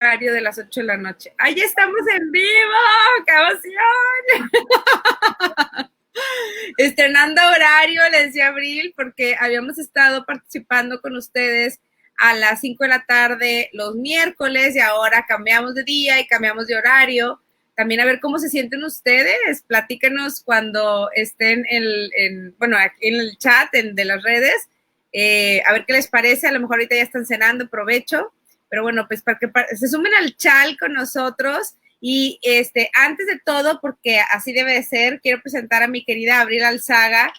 horario de las 8 de la noche. ¡Ay, ya estamos en vivo! ¡Qué emoción! Estrenando horario, les decía Abril, porque habíamos estado participando con ustedes a las 5 de la tarde los miércoles y ahora cambiamos de día y cambiamos de horario. También a ver cómo se sienten ustedes. Platíquenos cuando estén aquí en el chat de las redes. A ver qué les parece. A lo mejor ahorita ya están cenando, provecho. Pero bueno, pues para que se sumen al chat con nosotros. Y antes de todo, porque así debe de ser, quiero presentar a mi querida Abril Alzaga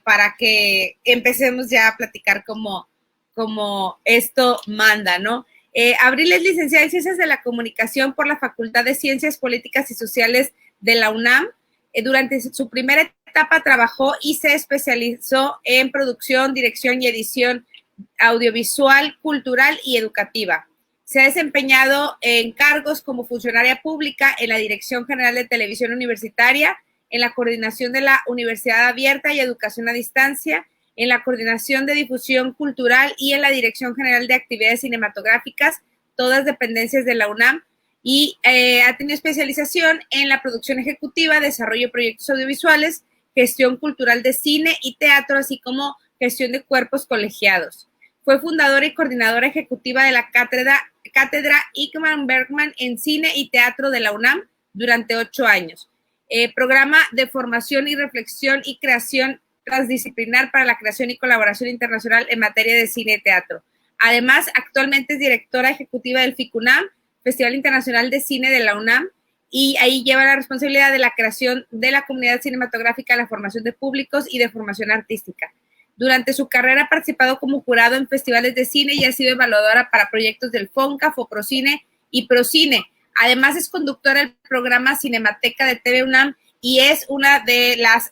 para que empecemos ya a platicar como esto manda, ¿no? Abril es licenciada en Ciencias de la Comunicación por la Facultad de Ciencias Políticas y Sociales de la UNAM. Durante su primera etapa trabajó y se especializó en producción, dirección y edición audiovisual, cultural y educativa. Se ha desempeñado en cargos como funcionaria pública en la Dirección General de Televisión Universitaria, en la coordinación de la Universidad Abierta y Educación a Distancia, en la coordinación de difusión cultural y en la Dirección General de Actividades Cinematográficas, todas dependencias de la UNAM, y ha tenido especialización en la producción ejecutiva, desarrollo de proyectos audiovisuales, gestión cultural de cine y teatro, así como gestión de cuerpos colegiados. Fue fundadora y coordinadora ejecutiva de la Cátedra Ingmar Bergman en Cine y Teatro de la UNAM durante 8 años. Programa de formación y reflexión y creación transdisciplinar para la creación y colaboración internacional en materia de cine y teatro. Además, actualmente es directora ejecutiva del FICUNAM, Festival Internacional de Cine de la UNAM, y ahí lleva la responsabilidad de la creación de la comunidad cinematográfica, la formación de públicos y de formación artística. Durante su carrera ha participado como jurado en festivales de cine y ha sido evaluadora para proyectos del FONCA, FOPROCINE y PROCINE. Además, es conductora del programa Cinemateca de TV UNAM y es una de las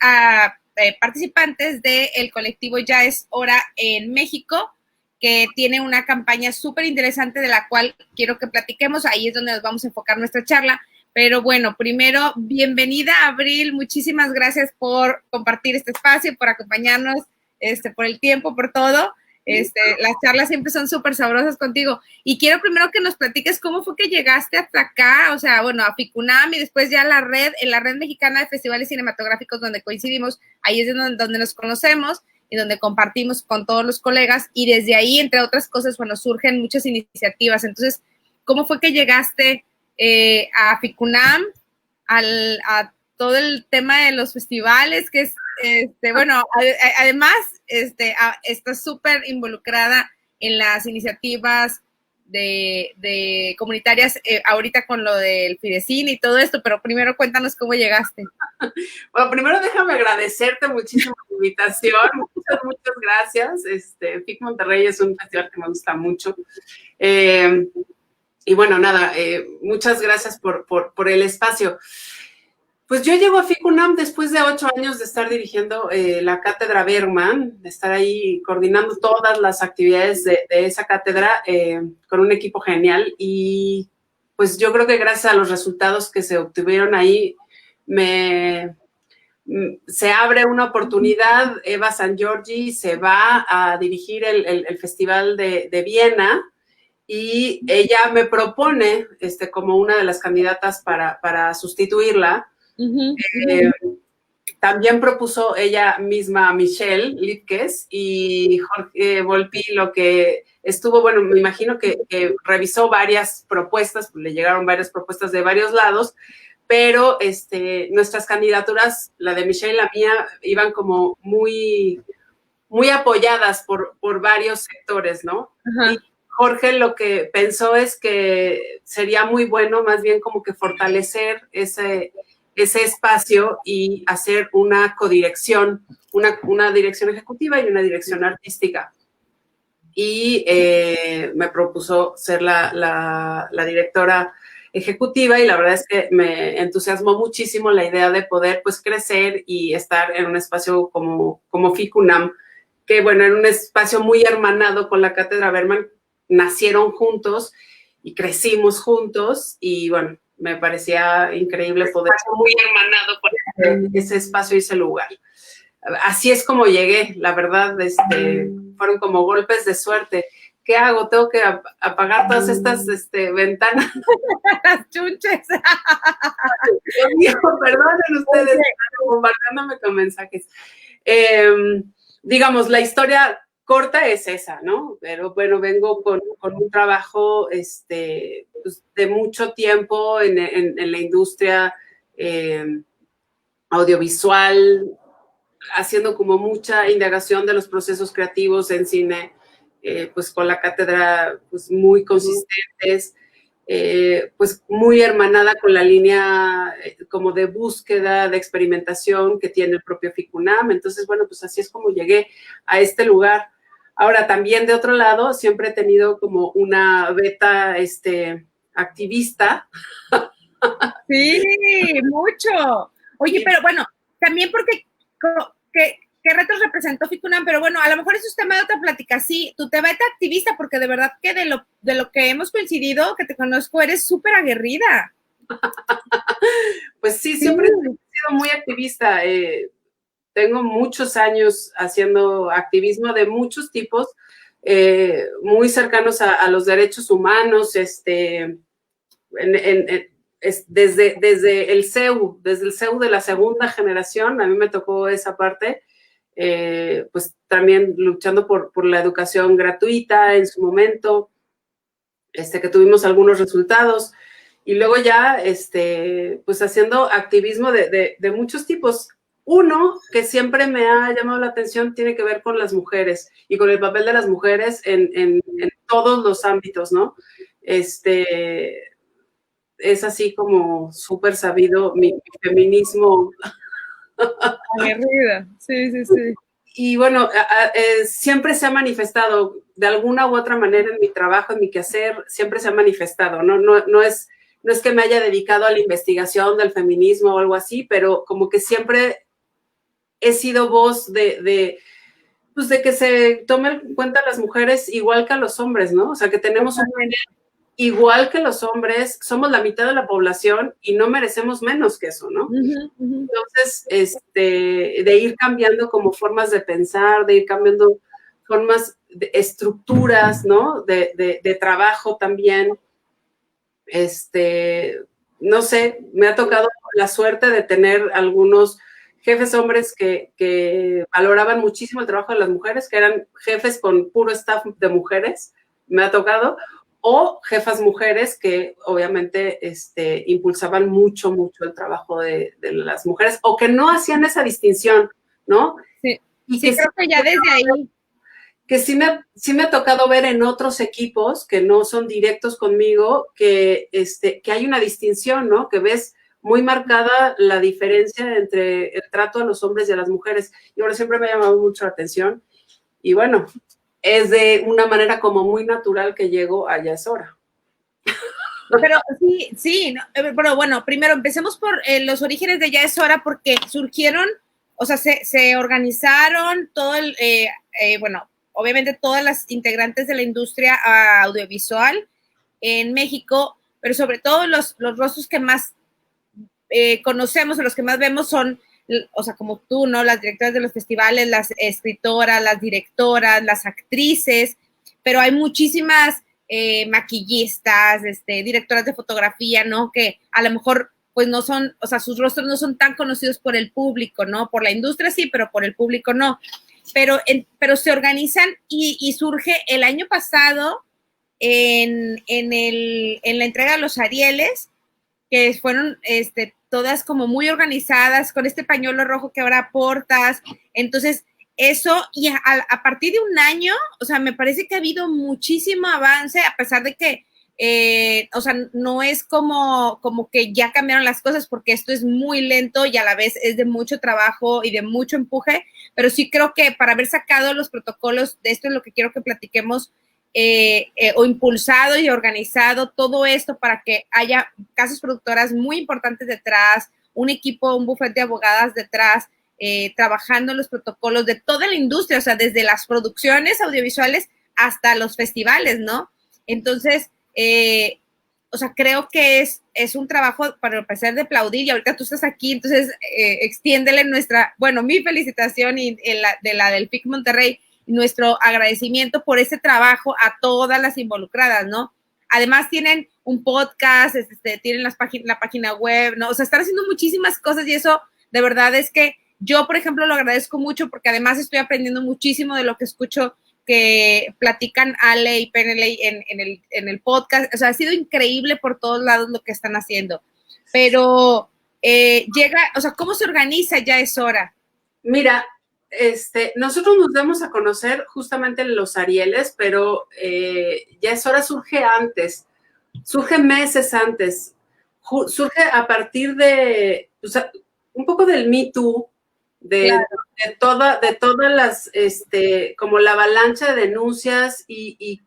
participantes del colectivo Ya es Hora en México, que tiene una campaña súper interesante de la cual quiero que platiquemos. Ahí es donde nos vamos a enfocar nuestra charla. Pero bueno, primero, bienvenida, Abril. Muchísimas gracias por compartir este espacio, por acompañarnos, por el tiempo, por todo. Las charlas siempre son súper sabrosas contigo. Y quiero primero que nos platiques cómo fue que llegaste hasta acá, o sea, bueno, a FICUNAM y después ya a la red mexicana de festivales cinematográficos donde coincidimos. Ahí es donde nos conocemos y donde compartimos con todos los colegas. Y desde ahí, entre otras cosas, bueno, surgen muchas iniciativas. Entonces, ¿cómo fue que llegaste a FICUNAM, a todo el tema de los festivales, que es, bueno, además, está súper involucrada en las iniciativas de comunitarias ahorita con lo del Fidecine y todo esto, pero primero cuéntanos cómo llegaste. Bueno, primero déjame agradecerte muchísimo la invitación, muchas gracias. FIC Monterrey es un festival que me gusta mucho. Y bueno, nada, muchas gracias por el espacio. Pues yo llego a FICUNAM después de 8 años de estar dirigiendo la Cátedra Bergman, de estar ahí coordinando todas las actividades de esa cátedra con un equipo genial. Y pues yo creo que gracias a los resultados que se obtuvieron ahí, se abre una oportunidad. Eva San Giorgi se va a dirigir el Festival de Viena y ella me propone como una de las candidatas para sustituirla. Uh-huh. También propuso ella misma a Michelle Lipkes y Jorge Volpi, lo que estuvo, bueno, me imagino que revisó varias propuestas, le llegaron varias propuestas de varios lados, pero nuestras candidaturas, la de Michelle y la mía, iban como muy, muy apoyadas por varios sectores, ¿no? Uh-huh. Y Jorge lo que pensó es que sería muy bueno más bien como que fortalecer ese espacio y hacer una codirección, una dirección ejecutiva y una dirección artística. Y me propuso ser la directora ejecutiva y la verdad es que me entusiasmó muchísimo la idea de poder pues crecer y estar en un espacio como FICUNAM, que bueno, en un espacio muy hermanado con la Cátedra Bergman, nacieron juntos y crecimos juntos y bueno, me parecía increíble poder estar muy hermanado con ese espacio y ese lugar. Así es como llegué, la verdad, fueron como golpes de suerte. ¿qué hago? Tengo que apagar todas estas ventanas. Las chunches. Dios mío, perdonen ustedes, están bombardeándome con mensajes. Digamos, la historia corta es esa, ¿no? Pero bueno, vengo con un trabajo pues, de mucho tiempo en la industria audiovisual, haciendo como mucha indagación de los procesos creativos en cine, pues con la cátedra pues muy consistentes, pues muy hermanada con la línea como de búsqueda, de experimentación que tiene el propio FICUNAM. Entonces, bueno, pues así es como llegué a este lugar. Ahora, también de otro lado, siempre he tenido como una beta activista. Sí, mucho. Oye, pero bueno, también porque ¿qué retos representó FICUNAM? Pero bueno, a lo mejor eso es tema de otra plática. Sí, tú te ves activista porque de verdad que de lo que hemos coincidido, que te conozco, eres súper aguerrida. Pues sí, siempre he sido muy activista. Tengo muchos años haciendo activismo de muchos tipos, muy cercanos a los derechos humanos, desde el CEU, desde el CEU de la segunda generación, a mí me tocó esa parte, pues también luchando por la educación gratuita en su momento, que tuvimos algunos resultados, y luego ya, pues haciendo activismo de muchos tipos. Uno que siempre me ha llamado la atención tiene que ver con las mujeres y con el papel de las mujeres en todos los ámbitos, ¿no? Es así como súper sabido mi feminismo. Aguerrida, sí, sí, sí. Y bueno, siempre se ha manifestado de alguna u otra manera en mi trabajo, en mi quehacer, siempre se ha manifestado, ¿no? No es que me haya dedicado a la investigación del feminismo o algo así, pero como que siempre he sido voz pues de que se tomen en cuenta a las mujeres igual que a los hombres, ¿no? O sea, que tenemos un papel igual que los hombres, somos la mitad de la población y no merecemos menos que eso, ¿no? Entonces, de ir cambiando como formas de pensar, de ir cambiando formas, de estructuras, ¿no? De trabajo también. No sé, me ha tocado la suerte de tener algunos jefes hombres que valoraban muchísimo el trabajo de las mujeres, que eran jefes con puro staff de mujeres, me ha tocado, o jefas mujeres que obviamente impulsaban mucho el trabajo de las mujeres, o que no hacían esa distinción, ¿no? Sí, y sí, creo que ya desde ahí. Que sí me ha tocado ver en otros equipos que no son directos conmigo, que hay una distinción, ¿no? Que ves muy marcada la diferencia entre el trato a los hombres y a las mujeres. Y ahora siempre me ha llamado mucho la atención. Y bueno, es de una manera como muy natural que llego a Ya es hora. Pero sí, no, pero bueno, primero empecemos por los orígenes de Ya es hora, porque surgieron, o sea, se organizaron todo bueno, obviamente todas las integrantes de la industria audiovisual en México, pero sobre todo los rostros que más conocemos o los que más vemos son, o sea, como tú, ¿no? Las directoras de los festivales, las escritoras, las directoras, las actrices, pero hay muchísimas maquillistas, directoras de fotografía, ¿no? Que a lo mejor pues no son, o sea, sus rostros no son tan conocidos por el público, ¿no? Por la industria sí, pero por el público no. Pero se organizan y surge el año pasado en la entrega de los Arieles, que fueron todas como muy organizadas, con este pañuelo rojo que ahora portas. Entonces, eso, y a partir de un año, o sea, me parece que ha habido muchísimo avance, a pesar de que, o sea, no es como que ya cambiaron las cosas, porque esto es muy lento y a la vez es de mucho trabajo y de mucho empuje, pero sí creo que para haber sacado los protocolos, de esto es lo que quiero que platiquemos, o impulsado y organizado todo esto para que haya casas productoras muy importantes detrás, un equipo, un bufete de abogadas detrás, trabajando en los protocolos de toda la industria, o sea, desde las producciones audiovisuales hasta los festivales, ¿no? Entonces, o sea, creo que es un trabajo para empezar de aplaudir, y ahorita tú estás aquí, entonces extiéndele mi felicitación y de la del FIC Monterrey, nuestro agradecimiento por ese trabajo a todas las involucradas, ¿no? Además tienen un podcast, tienen la página web, ¿no? O sea, están haciendo muchísimas cosas y eso de verdad es que yo, por ejemplo, lo agradezco mucho porque además estoy aprendiendo muchísimo de lo que escucho que platican Ale y Peneley en el podcast. O sea, ha sido increíble por todos lados lo que están haciendo. Pero o sea, ¿cómo se organiza Ya es Hora? Mira, nosotros nos damos a conocer justamente en los Arieles, pero Ya es Hora surge antes, surge meses antes, surge a partir de, o sea, un poco del Me Too, claro, de todas las, como la avalancha de denuncias y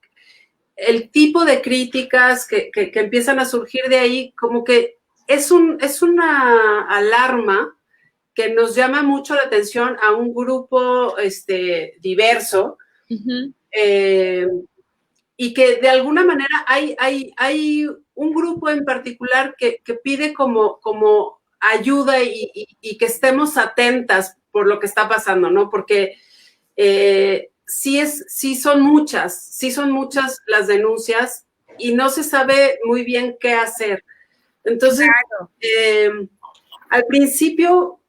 el tipo de críticas que empiezan a surgir de ahí, como que es una alarma que nos llama mucho la atención a un grupo diverso, y que de alguna manera hay un grupo en particular que pide como ayuda y que estemos atentas por lo que está pasando, ¿no? Porque sí son muchas las denuncias y no se sabe muy bien qué hacer. Entonces, claro, al principio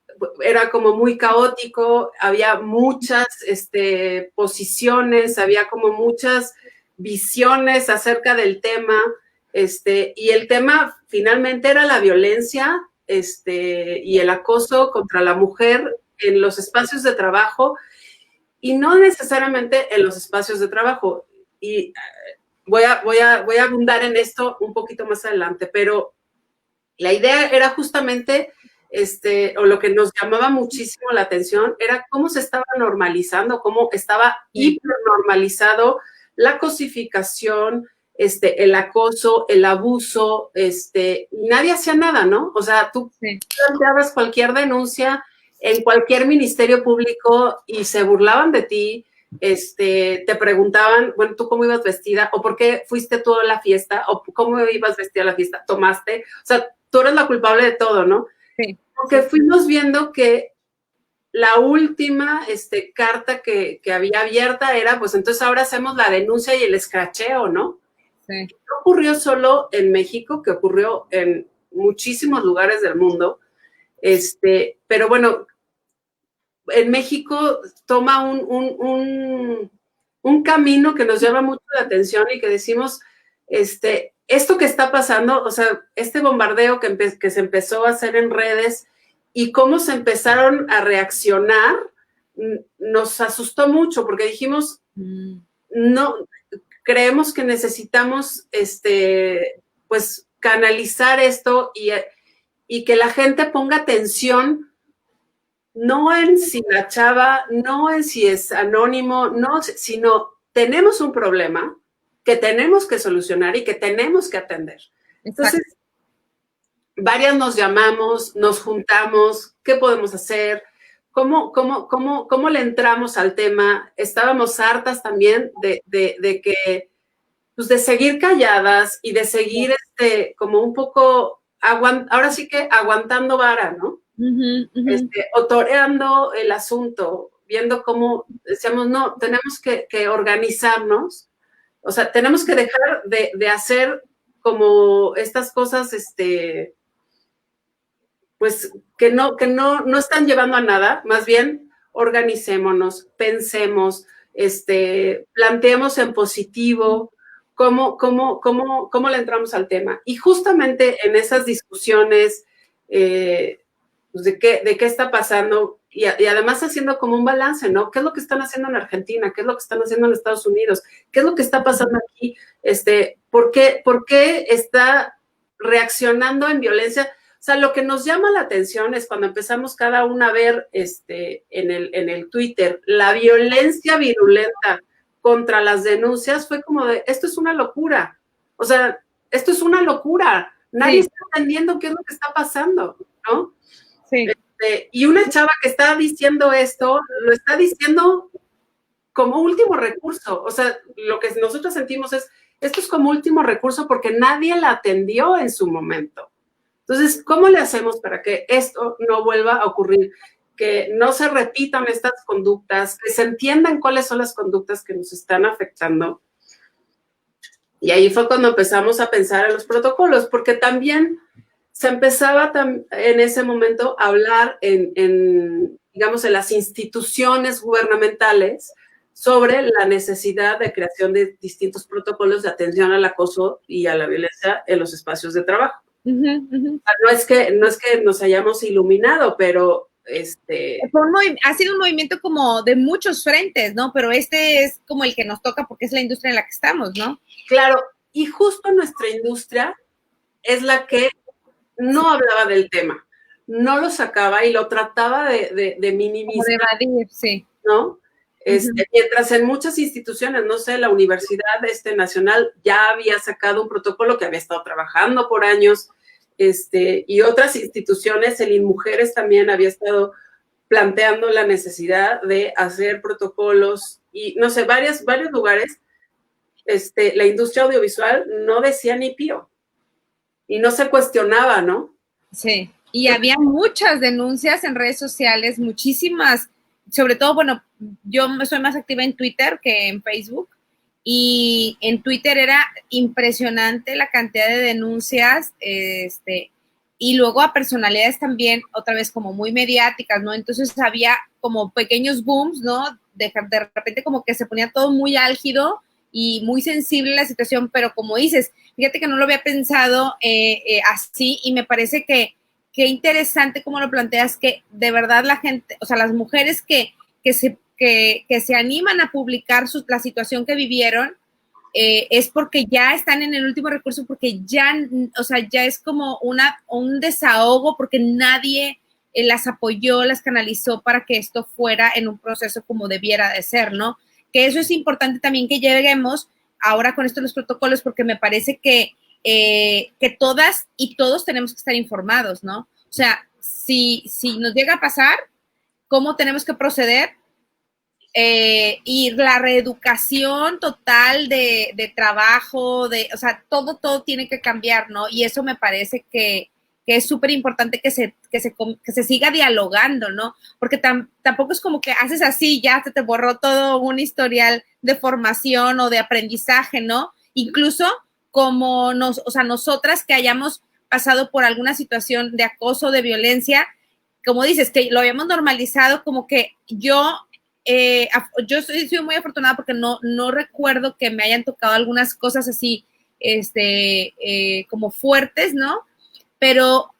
era como muy caótico, había muchas posiciones, había como muchas visiones acerca del tema, y el tema finalmente era la violencia y el acoso contra la mujer en los espacios de trabajo y no necesariamente en los espacios de trabajo. Y voy a abundar en esto un poquito más adelante, pero la idea era justamente, o lo que nos llamaba muchísimo la atención, era cómo se estaba normalizando, cómo estaba hipernormalizado la cosificación, el acoso, el abuso, nadie hacía nada, ¿no? O sea, tú planteabas cualquier denuncia en cualquier ministerio público y se burlaban de ti, te preguntaban, bueno, ¿tú cómo ibas vestida? ¿O por qué fuiste tú a la fiesta? ¿O cómo ibas vestida a la fiesta? ¿Tomaste? O sea, tú eres la culpable de todo, ¿no? Sí. Porque fuimos viendo que la última carta que había abierta era, pues entonces ahora hacemos la denuncia y el escracheo, ¿no? Sí. No ocurrió solo en México, que ocurrió en muchísimos lugares del mundo, pero bueno, en México toma un camino que nos llama mucho la atención y que decimos, esto que está pasando, o sea, este bombardeo que se empezó a hacer en redes y cómo se empezaron a reaccionar, nos asustó mucho porque dijimos, no, creemos que necesitamos, pues, canalizar esto y que la gente ponga atención no en si la chava, no en si es anónimo, no, sino tenemos un problema que tenemos que solucionar y que tenemos que atender. Entonces, varias nos llamamos, nos juntamos, ¿qué podemos hacer? ¿Cómo le entramos al tema? Estábamos hartas también de que, pues de seguir calladas y de seguir como un poco, ahora sí que aguantando vara, ¿no? O toreando el asunto, viendo cómo decíamos, no, tenemos que organizarnos, o sea, tenemos que dejar de hacer como estas cosas, pues que no están llevando a nada, más bien organicémonos, pensemos, planteemos en positivo cómo le entramos al tema. Y justamente en esas discusiones, pues de qué está pasando y además haciendo como un balance, ¿no? ¿Qué es lo que están haciendo en Argentina? ¿Qué es lo que están haciendo en Estados Unidos? ¿Qué es lo que está pasando aquí? ¿Por qué está reaccionando en violencia? O sea, lo que nos llama la atención es cuando empezamos cada una a ver en el Twitter la violencia virulenta contra las denuncias, fue como de, esto es una locura. O sea, esto es una locura. Nadie está entendiendo qué es lo que está pasando, ¿no? Sí. Y una chava que está diciendo esto, lo está diciendo como último recurso. O sea, lo que nosotros sentimos es, esto es como último recurso porque nadie la atendió en su momento. Entonces, ¿cómo le hacemos para que esto no vuelva a ocurrir? que no se repitan estas conductas, que se entiendan cuáles son las conductas que nos están afectando. Y ahí fue cuando empezamos a pensar en los protocolos, porque también se empezaba en ese momento a hablar digamos, en las instituciones gubernamentales sobre la necesidad de creación de distintos protocolos de atención al acoso y a la violencia en los espacios de trabajo. No es que nos hayamos iluminado, pero ha sido un movimiento como de muchos frentes, ¿no? Pero este es como el que nos toca porque es la industria en la que estamos, ¿no? Claro, y justo nuestra industria es la que no hablaba del tema, no lo sacaba y lo trataba de minimizar. De evadir, sí. ¿No? Mientras en muchas instituciones, no sé, la Universidad Nacional ya había sacado un protocolo que había estado trabajando por años, y otras instituciones, el INMujeres también había estado planteando la necesidad de hacer protocolos y, no sé, varios lugares, la industria audiovisual no decía ni pío y no se cuestionaba, ¿no? Sí, y había muchas denuncias en redes sociales, muchísimas, sobre todo, bueno, yo soy más activa en Twitter que en Facebook, y en Twitter era impresionante la cantidad de denuncias, y luego a personalidades también, otra vez como muy mediáticas, ¿no? Entonces había como pequeños booms, ¿no? De repente como que se ponía todo muy álgido y muy sensible la situación, pero como dices, fíjate que no lo había pensado así, y me parece que qué interesante cómo lo planteas, que de verdad la gente, o sea, las mujeres que se animan a publicar la situación que vivieron, es porque ya están en el último recurso, porque ya, o sea, ya es como un desahogo, porque nadie las apoyó, las canalizó para que esto fuera en un proceso como debiera de ser, ¿no? Que eso es importante también que lleguemos ahora con esto de los protocolos, porque me parece que todas y todos tenemos que estar informados, ¿no? O sea, si nos llega a pasar, ¿cómo tenemos que proceder? Y la reeducación total de trabajo, o sea, todo tiene que cambiar, ¿no? Y eso me parece que es súper importante que se siga dialogando, ¿no? Porque tampoco es como que haces así, ya te borró todo un historial de formación o de aprendizaje, ¿no? Incluso como o sea, nosotras que hayamos pasado por alguna situación de acoso, de violencia, como dices, que lo habíamos normalizado, como que yo soy muy afortunada porque no recuerdo que me hayan tocado algunas cosas así, como fuertes, ¿no? Pero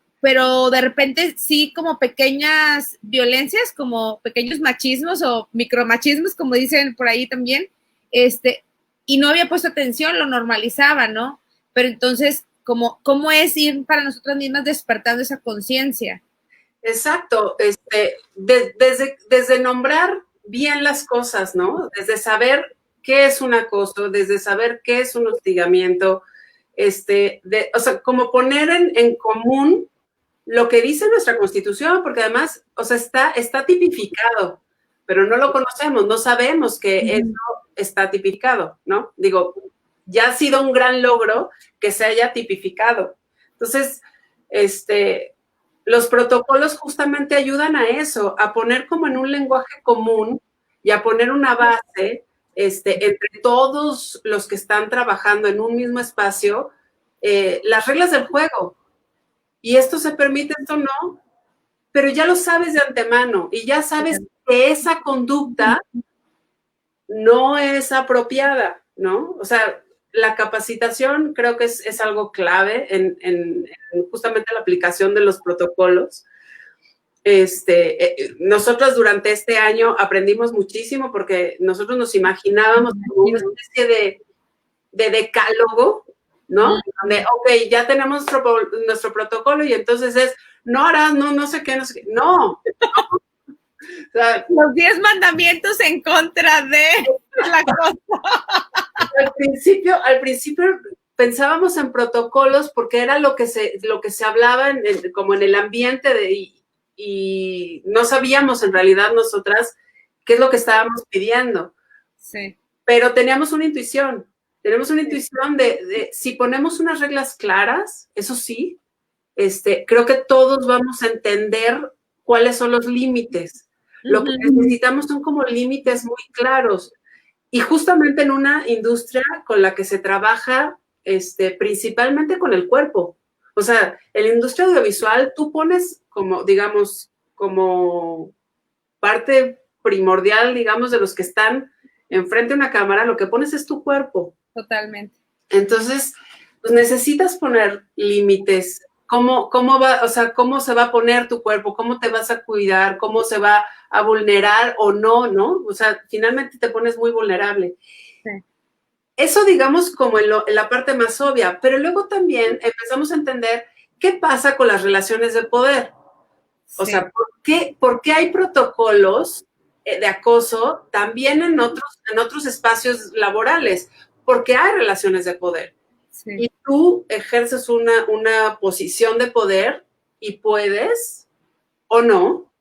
de repente sí, como pequeñas violencias, como pequeños machismos o micromachismos, como dicen por ahí también, y no había puesto atención, lo normalizaba, ¿no? Pero entonces, ¿cómo es ir para nosotras mismas despertando esa conciencia? Exacto, desde nombrar bien las cosas, ¿no? Desde saber qué es un acoso, desde saber qué es un hostigamiento, o sea, como poner en común lo que dice nuestra Constitución, porque además, o sea, está tipificado, pero no lo conocemos, no sabemos que eso está tipificado, ¿no? Digo, ya ha sido un gran logro que se haya tipificado. Entonces, los protocolos justamente ayudan a eso, a poner como en un lenguaje común y a poner una base entre todos los que están trabajando en un mismo espacio, las reglas del juego. Y esto se permite, esto no, pero ya lo sabes de antemano y ya sabes que esa conducta no es apropiada, ¿no? O sea, la capacitación creo que es algo clave en justamente la aplicación de los protocolos. Nosotros durante este año aprendimos muchísimo porque nosotros nos imaginábamos como una especie de decálogo, ¿no? Donde, ok, ya tenemos nuestro protocolo y entonces es, no harás, no sé qué, no. O sea, los 10 mandamientos en contra de la cosa. Al principio pensábamos en protocolos porque era lo que se hablaba como en el ambiente y no sabíamos en realidad nosotras qué es lo que estábamos pidiendo. Sí. Pero teníamos una intuición de si ponemos unas reglas claras, eso sí, creo que todos vamos a entender cuáles son los límites. Lo que necesitamos son como límites muy claros. Y justamente en una industria con la que se trabaja principalmente con el cuerpo. O sea, en la industria audiovisual tú pones como, digamos, como parte primordial, digamos, de los que están enfrente de una cámara, lo que pones es tu cuerpo. Totalmente. Entonces, pues necesitas poner límites. ¿Cómo va, o sea, cómo se va a poner tu cuerpo? ¿Cómo te vas a cuidar? ¿Cómo se va a vulnerar o no, no? O sea, finalmente te pones muy vulnerable. Sí. Eso, digamos, como en la parte más obvia, pero luego también empezamos a entender qué pasa con las relaciones de poder. O sea, ¿por qué hay protocolos de acoso también en otros espacios laborales? Porque hay relaciones de poder. Sí. Y tú ejerces una posición de poder y puedes o no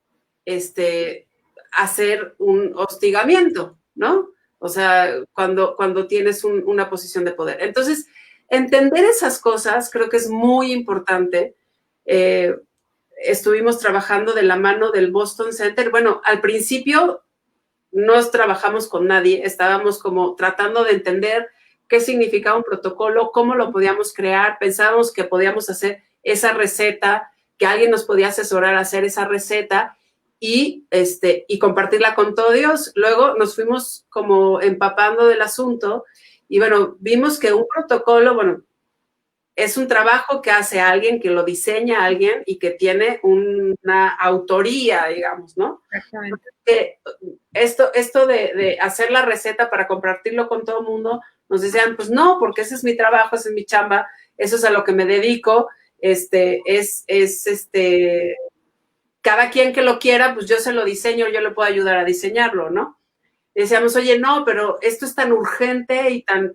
hacer un hostigamiento, ¿no? O sea, cuando tienes una posición de poder. Entonces, entender esas cosas creo que es muy importante. Estuvimos trabajando de la mano del Boston Center. Bueno, al principio no trabajamos con nadie, estábamos como tratando de entender qué significaba un protocolo, cómo lo podíamos crear, pensábamos que podíamos hacer esa receta, que alguien nos podía asesorar a hacer esa receta y compartirla con todos Dios. Luego nos fuimos como empapando del asunto y bueno, vimos que un protocolo, bueno, es un trabajo que hace alguien, que lo diseña alguien y que tiene una autoría, digamos, ¿no? Exactamente. Esto de hacer la receta para compartirlo con todo el mundo, nos decían, pues no, porque ese es mi trabajo, esa es mi chamba, eso es a lo que me dedico, cada quien que lo quiera, pues yo se lo diseño, yo le puedo ayudar a diseñarlo, ¿no? Decíamos, oye, no, pero esto es tan urgente y tan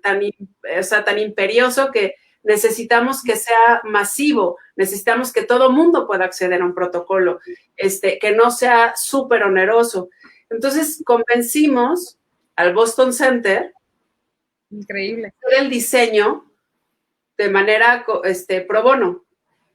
imperioso que necesitamos que sea masivo, necesitamos que todo mundo pueda acceder a un protocolo, que no sea súper oneroso. Entonces, convencimos al Boston Center increíble de hacer el diseño de manera pro bono,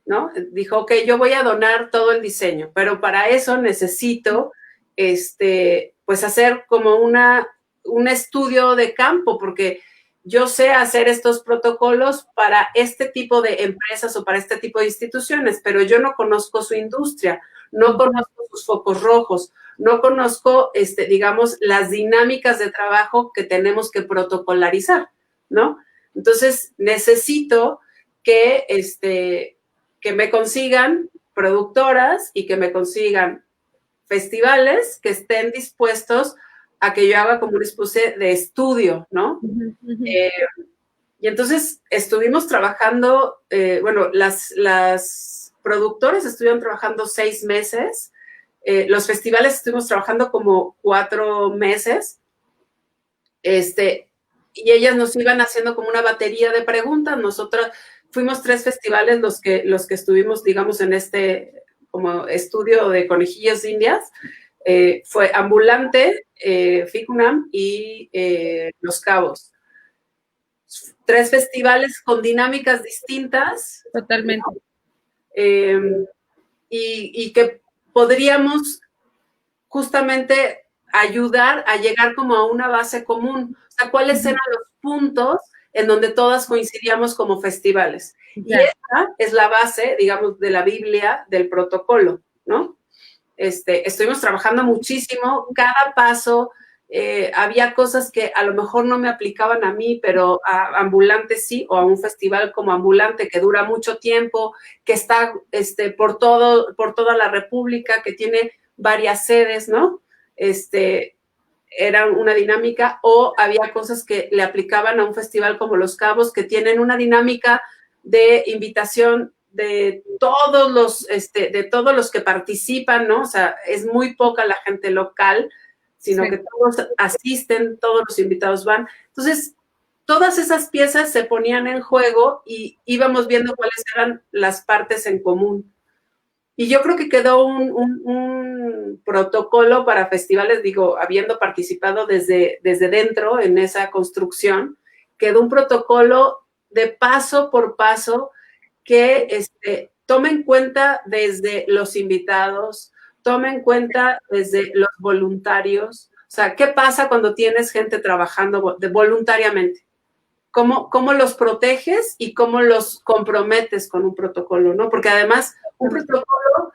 ¿no? Dijo, ok, yo voy a donar todo el diseño, pero para eso necesito, pues hacer como un estudio de campo, porque yo sé hacer estos protocolos para este tipo de empresas o para este tipo de instituciones, pero yo no conozco su industria, no conozco sus focos rojos, no conozco, digamos, las dinámicas de trabajo que tenemos que protocolarizar, ¿no? Entonces, necesito que me consigan productoras y que me consigan festivales que estén dispuestos a que yo haga, como les puse, de estudio, ¿no? Y entonces estuvimos trabajando, bueno, las productores estuvieron trabajando 6 meses, los festivales estuvimos trabajando como 4 meses, y ellas nos iban haciendo como una batería de preguntas. Nosotros fuimos 3 festivales los que estuvimos, digamos, en como estudio de conejillos indias. Fue Ambulante, FICUNAM y Los Cabos. 3 festivales con dinámicas distintas. Totalmente. ¿no? Y que podríamos justamente ayudar a llegar como a una base común. O sea, ¿cuáles eran los puntos en donde todas coincidíamos como festivales? Y esa es la base, digamos, de la Biblia del protocolo, ¿no? Estuvimos trabajando muchísimo, cada paso, había cosas que a lo mejor no me aplicaban a mí, pero a Ambulante sí, o a un festival como Ambulante que dura mucho tiempo, que está por toda la República, que tiene varias sedes, ¿no? Era una dinámica, o había cosas que le aplicaban a un festival como Los Cabos, que tienen una dinámica de invitación de todos los que participan, ¿no? O sea, es muy poca la gente local, sino que todos asisten, todos los invitados van. Entonces, todas esas piezas se ponían en juego y íbamos viendo cuáles eran las partes en común. Y yo creo que quedó un protocolo para festivales, digo, habiendo participado desde dentro en esa construcción, quedó un protocolo de paso por paso que tome en cuenta desde los invitados, toma en cuenta desde los voluntarios. O sea, ¿qué pasa cuando tienes gente trabajando voluntariamente? ¿Cómo los proteges y cómo los comprometes con un protocolo, ¿no? Porque además un protocolo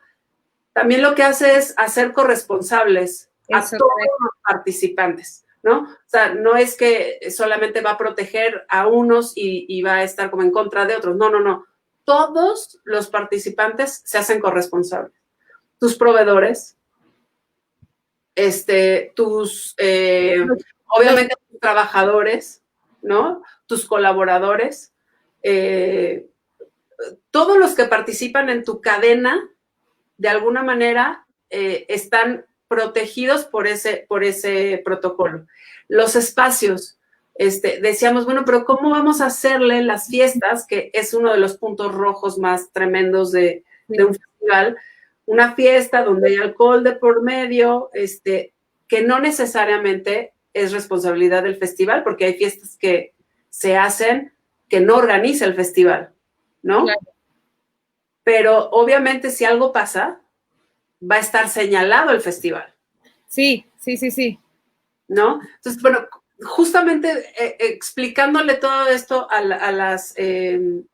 también lo que hace es hacer corresponsables a todos los participantes, ¿no? O sea, no es que solamente va a proteger a unos y va a estar como en contra de otros. No, no, no. Todos los participantes se hacen corresponsables. Tus proveedores, obviamente tus trabajadores, ¿no? Tus colaboradores, todos los que participan en tu cadena, de alguna manera, están protegidos por ese protocolo. Los espacios, decíamos, bueno, pero ¿cómo vamos a hacerle las fiestas? Que es uno de los puntos rojos más tremendos de un festival. Una fiesta donde hay alcohol de por medio, que no necesariamente es responsabilidad del festival, porque hay fiestas que se hacen que no organiza el festival, ¿no? Claro. Pero obviamente si algo pasa, va a estar señalado el festival. Sí, sí, sí, sí. ¿No? Entonces, bueno, justamente explicándole todo esto a las del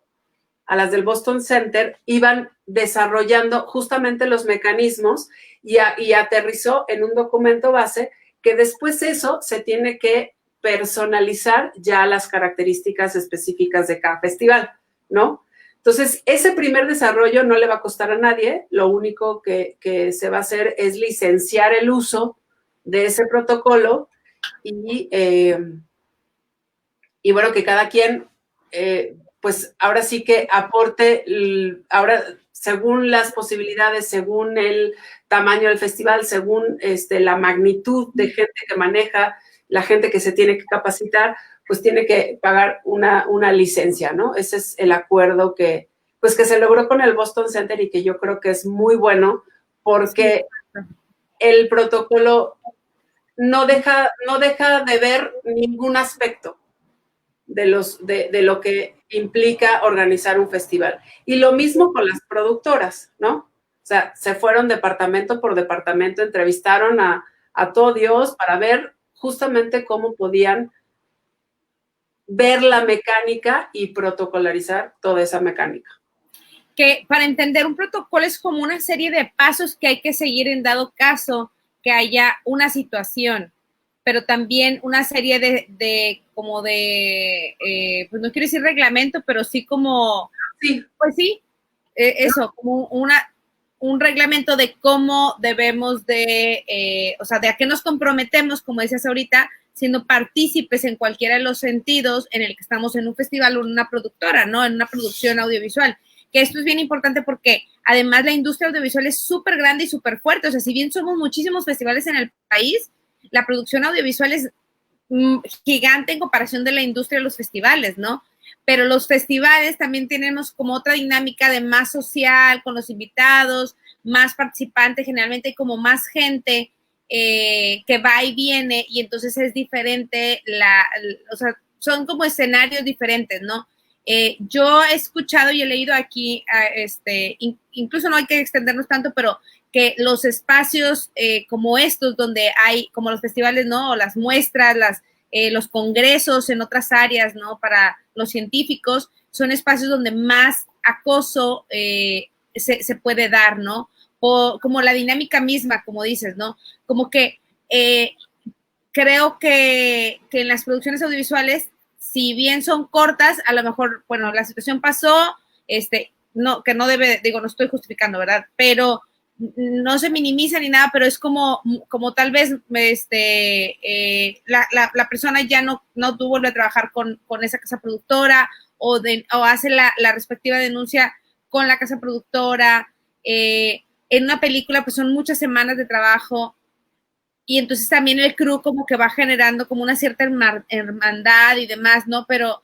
Boston Center, iban desarrollando justamente los mecanismos y aterrizó en un documento base que después eso se tiene que personalizar ya las características específicas de cada festival, ¿no? Entonces, ese primer desarrollo no le va a costar a nadie, lo único que se va a hacer es licenciar el uso de ese protocolo y bueno, que cada quien, pues ahora sí que aporte, ahora según las posibilidades, según el tamaño del festival, según la magnitud de gente que maneja, la gente que se tiene que capacitar, pues tiene que pagar una licencia, ¿no? Ese es el acuerdo que se logró con el Boston Center y que yo creo que es muy bueno porque el protocolo no deja de ver ningún aspecto de lo que implica organizar un festival. Y lo mismo con las productoras, ¿no? O sea, se fueron departamento por departamento, entrevistaron a todo Dios para ver justamente cómo podían ver la mecánica y protocolarizar toda esa mecánica. Que para entender un protocolo es como una serie de pasos que hay que seguir en dado caso que haya una situación, pero también una serie pues no quiero decir reglamento, pero sí como, sí. Pues sí, eso, como un reglamento de cómo debemos o sea, de a qué nos comprometemos, como decías ahorita, siendo partícipes en cualquiera de los sentidos en el que estamos en un festival o en una productora, ¿no? En una producción audiovisual. Que esto es bien importante porque además la industria audiovisual es súper grande y súper fuerte. O sea, si bien somos muchísimos festivales en el país, la producción audiovisual es gigante en comparación de la industria de los festivales, ¿no? Pero los festivales también tenemos como otra dinámica de más social, con los invitados, más participantes, generalmente hay como más gente que va y viene, y entonces es diferente, o sea, son como escenarios diferentes, ¿no? Yo he escuchado y he leído aquí, incluso no hay que extendernos tanto, pero que los espacios como estos, donde hay, como los festivales, ¿no? O las muestras, los congresos en otras áreas, ¿no? Para los científicos, son espacios donde más acoso se puede dar, ¿no? O como la dinámica misma, como dices, ¿no? Como que creo que en las producciones audiovisuales, si bien son cortas, a lo mejor, bueno, la situación pasó, no, que no debe, digo, no estoy justificando, ¿verdad? Pero no se minimiza ni nada, pero es como tal vez la persona ya no vuelve a trabajar con esa casa productora o hace la respectiva denuncia con la casa productora. En una película pues son muchas semanas de trabajo y entonces también el crew como que va generando como una cierta hermandad y demás, ¿no? Pero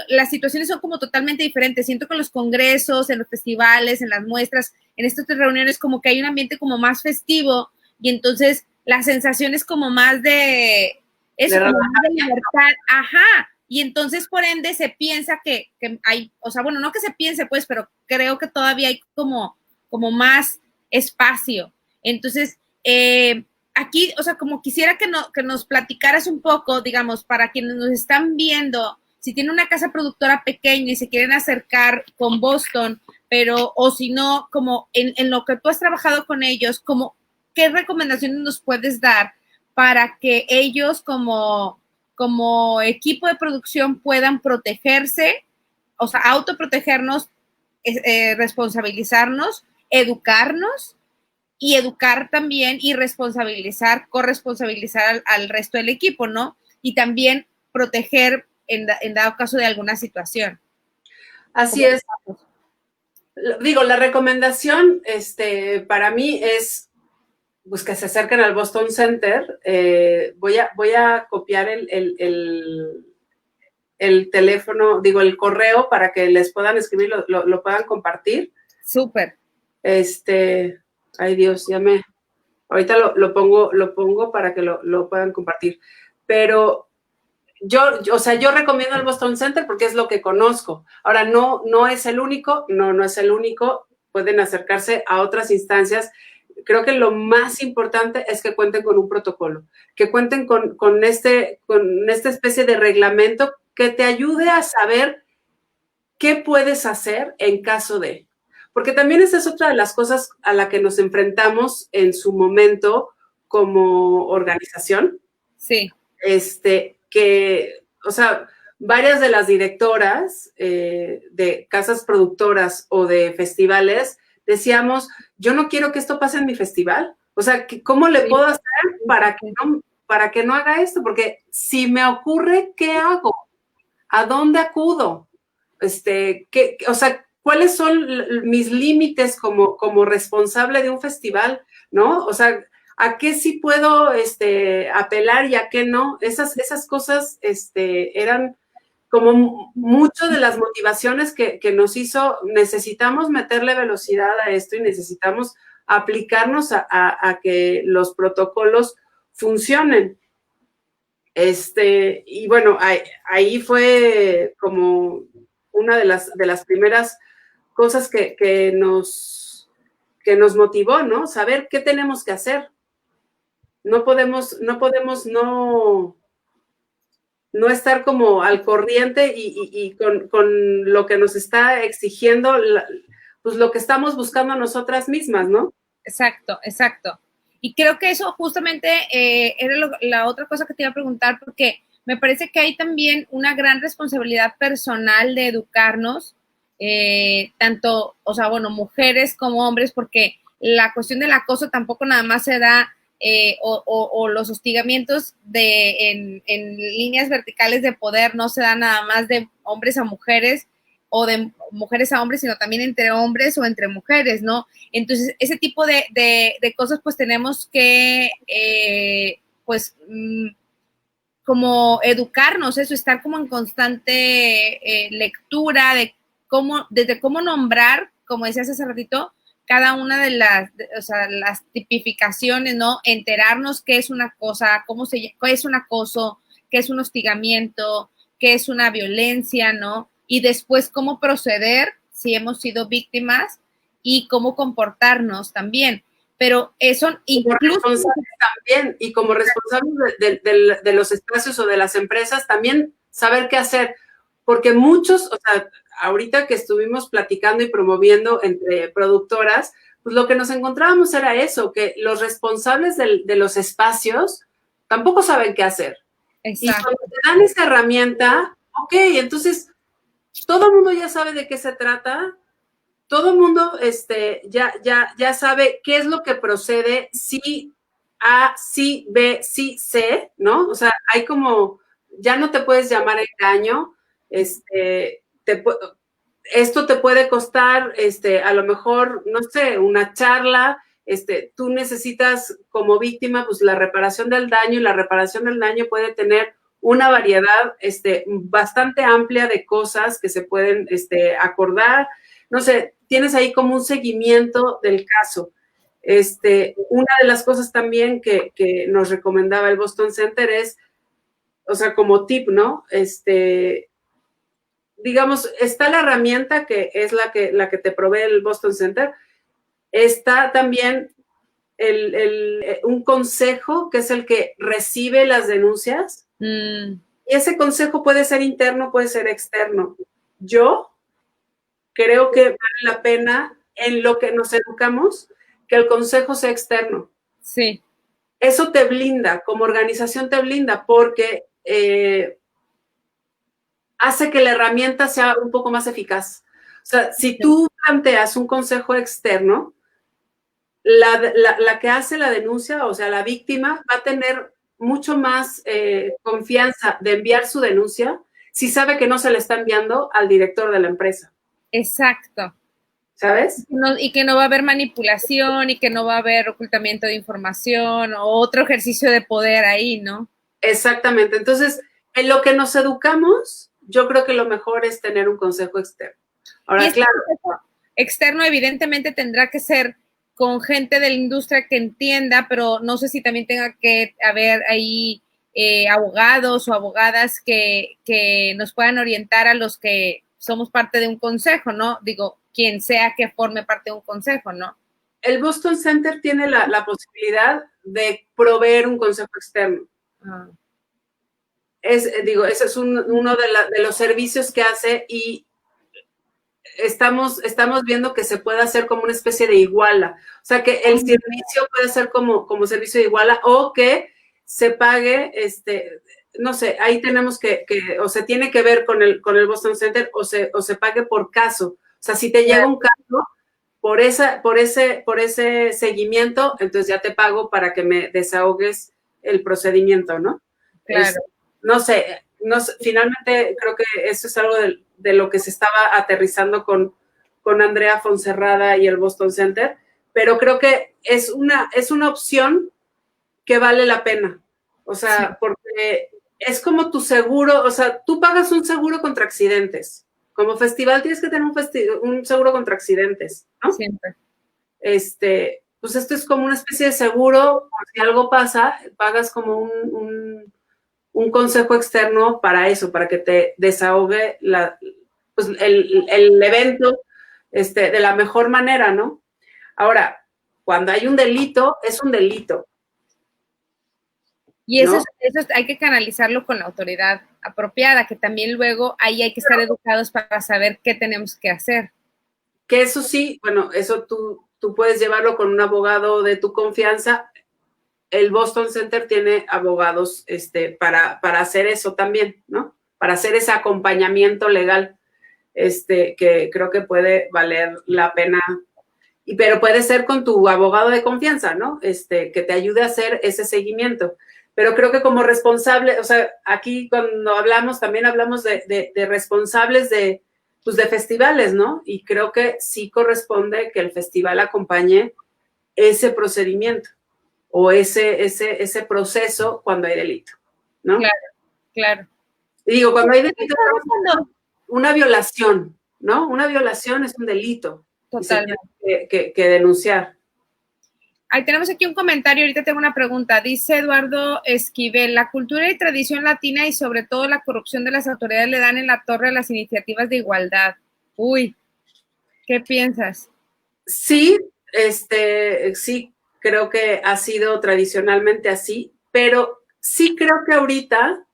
las situaciones son como totalmente diferentes. Siento que en los congresos, en los festivales, en las muestras, en estas reuniones como que hay un ambiente como más festivo y entonces la sensación es como más de libertad. Ajá. Y entonces, por ende, se piensa que hay, o sea, bueno, no que se piense, pues, pero creo que todavía hay como más espacio. Entonces, aquí, o sea, como quisiera que nos platicaras un poco, digamos, para quienes nos están viendo, si tienen una casa productora pequeña y se quieren acercar con Boston, pero, o si no, como en lo que tú has trabajado con ellos, como, ¿qué recomendaciones nos puedes dar para que ellos como equipo de producción puedan protegerse, o sea, autoprotegernos, responsabilizarnos, educarnos y educar también y responsabilizar, corresponsabilizar al resto del equipo, ¿no? Y también proteger en dado caso de alguna situación. Así es. Digo, la recomendación para mí es pues, que se acerquen al Boston Center. Voy a copiar el teléfono, digo, el correo para que les puedan escribir, lo puedan compartir. Súper. Ay Dios, ahorita lo pongo para que lo puedan compartir. Pero o sea, yo recomiendo el Boston Center porque es lo que conozco. Ahora, no es el único, no es el único. Pueden acercarse a otras instancias. Creo que lo más importante es que cuenten con un protocolo, que cuenten con esta especie de reglamento que te ayude a saber qué puedes hacer en caso de. Porque también esa es otra de las cosas a la que nos enfrentamos en su momento como organización. Sí. O sea, varias de las directoras de casas productoras o de festivales decíamos, yo no quiero que esto pase en mi festival. O sea, ¿cómo le puedo hacer para que no haga esto? Porque si me ocurre, ¿qué hago? ¿A dónde acudo? O sea, ¿cuáles son mis límites como responsable de un festival? ¿No? O sea, ¿a qué sí puedo apelar y a qué no? Esas cosas eran como mucho de las motivaciones que nos hizo, necesitamos meterle velocidad a esto y necesitamos aplicarnos a que los protocolos funcionen. Y bueno, ahí fue como una de las primeras cosas que nos motivó, ¿no? Saber qué tenemos que hacer. No podemos no estar como al corriente y con lo que nos está exigiendo, pues lo que estamos buscando nosotras mismas, ¿no? Exacto, exacto. Y creo que eso justamente era la otra cosa que te iba a preguntar, porque me parece que hay también una gran responsabilidad personal de educarnos, tanto, o sea, bueno, mujeres como hombres, porque la cuestión del acoso tampoco nada más se da, o los hostigamientos en líneas verticales de poder no se dan nada más de hombres a mujeres o de mujeres a hombres, sino también entre hombres o entre mujeres, ¿no? Entonces, ese tipo de cosas, pues tenemos que, pues, como educarnos, eso, estar como en constante lectura desde cómo nombrar, como decías hace ratito, cada una de o sea, las tipificaciones, ¿no? Enterarnos qué es una cosa, qué es un acoso, qué es un hostigamiento, qué es una violencia, ¿no? Y después cómo proceder si hemos sido víctimas y cómo comportarnos también. Pero eso incluso... Como responsables también, y como responsables de los espacios o de las empresas, también saber qué hacer. Porque muchos, o sea, ahorita que estuvimos platicando y promoviendo entre productoras, pues lo que nos encontrábamos era eso, que los responsables de los espacios tampoco saben qué hacer. Exacto. Y cuando te dan esa herramienta, ok, entonces todo el mundo ya sabe de qué se trata, todo el mundo ya sabe qué es lo que procede, sí A, sí B, sí C, ¿no? O sea, hay como, ya no te puedes llamar engaño, esto te puede costar, a lo mejor, no sé, una charla, tú necesitas como víctima, pues la reparación del daño, y la reparación del daño puede tener una variedad bastante amplia de cosas que se pueden acordar. No sé, tienes ahí como un seguimiento del caso. Una de las cosas también que nos recomendaba el Boston Center es, o sea, como tip, ¿no? Digamos, está la herramienta que es la que te provee el Boston Center, está también un consejo que es el que recibe las denuncias. Y ese consejo puede ser interno, puede ser externo. Yo creo que vale la pena, en lo que nos educamos, que el consejo sea externo. Sí. Eso te blinda, como organización te blinda, porque hace que la herramienta sea un poco más eficaz. O sea, si tú planteas un consejo externo, la que hace la denuncia, o sea, la víctima, va a tener mucho más confianza de enviar su denuncia si sabe que no se le está enviando al director de la empresa. Exacto. ¿Sabes? Y que no va a haber manipulación y que no va a haber ocultamiento de información o otro ejercicio de poder ahí, ¿no? Exactamente. Entonces, en lo que nos educamos, yo creo que lo mejor es tener un consejo externo. Ahora, y claro. Consejo externo evidentemente tendrá que ser con gente de la industria que entienda, pero no sé si también tenga que haber ahí abogados o abogadas que nos puedan orientar a los que somos parte de un consejo, ¿no? Digo, quien sea que forme parte de un consejo, ¿no? El Boston Center tiene la posibilidad de proveer un consejo externo. Ese es uno de los servicios que hace, y estamos viendo que se puede hacer como una especie de iguala. O sea, que el servicio puede ser como servicio de iguala, o que se pague, no sé, ahí tenemos que o se tiene que ver con el Boston Center, o se pague por caso. O sea, si te llega un caso por ese seguimiento, entonces ya te pago para que me desahogues el procedimiento, ¿no? Claro. No sé, finalmente creo que eso es algo de lo que se estaba aterrizando con Andrea Fonserrada y el Boston Center, pero creo que es una opción que vale la pena. O sea, sí, porque es como tu seguro, o sea, tú pagas un seguro contra accidentes. Como festival tienes que tener un seguro contra accidentes, ¿no? Siempre. Pues esto es como una especie de seguro, por si algo pasa, pagas como un consejo externo para eso, para que te desahogue pues el evento de la mejor manera, ¿no? Ahora, cuando hay un delito, es un delito. Y eso hay que canalizarlo con la autoridad apropiada, que también luego ahí hay que estar educados para saber qué tenemos que hacer. Que eso sí, bueno, eso tú puedes llevarlo con un abogado de tu confianza. El Boston Center tiene abogados para hacer eso también, ¿no? Para hacer ese acompañamiento legal, que creo que puede valer la pena. Pero puede ser con tu abogado de confianza, ¿no? Que te ayude a hacer ese seguimiento. Pero creo que como responsable, o sea, aquí cuando hablamos, también hablamos de responsables de festivales, ¿no? Y creo que sí corresponde que el festival acompañe ese procedimiento o ese proceso cuando hay delito, ¿no? Claro, claro. Y digo, cuando hay delito, una violación, ¿no? Una violación es un delito. Totalmente. Y se tiene que denunciar. Ahí tenemos aquí un comentario, ahorita tengo una pregunta. Dice Eduardo Esquivel, la cultura y tradición latina y sobre todo la corrupción de las autoridades le dan en la torre a las iniciativas de igualdad. Uy, ¿qué piensas? Sí, sí, creo que ha sido tradicionalmente así, pero sí creo que ahorita,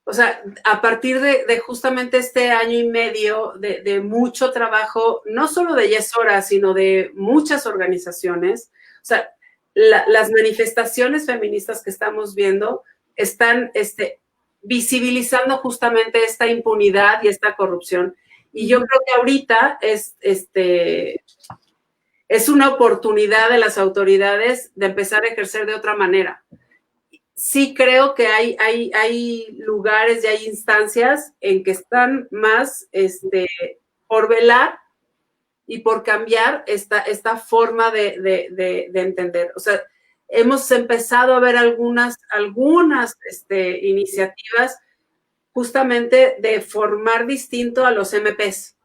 o sea, a partir de justamente este año y medio de mucho trabajo, no solo de Yesora, sino de muchas organizaciones, o sea, las manifestaciones feministas que estamos viendo están visibilizando justamente esta impunidad y esta corrupción. Y yo creo que ahorita es una oportunidad de las autoridades de empezar a ejercer de otra manera. Sí creo que hay lugares y hay instancias en que están más por velar y por cambiar esta forma de entender. O sea, hemos empezado a ver algunas iniciativas justamente de formar distinto a los MPs,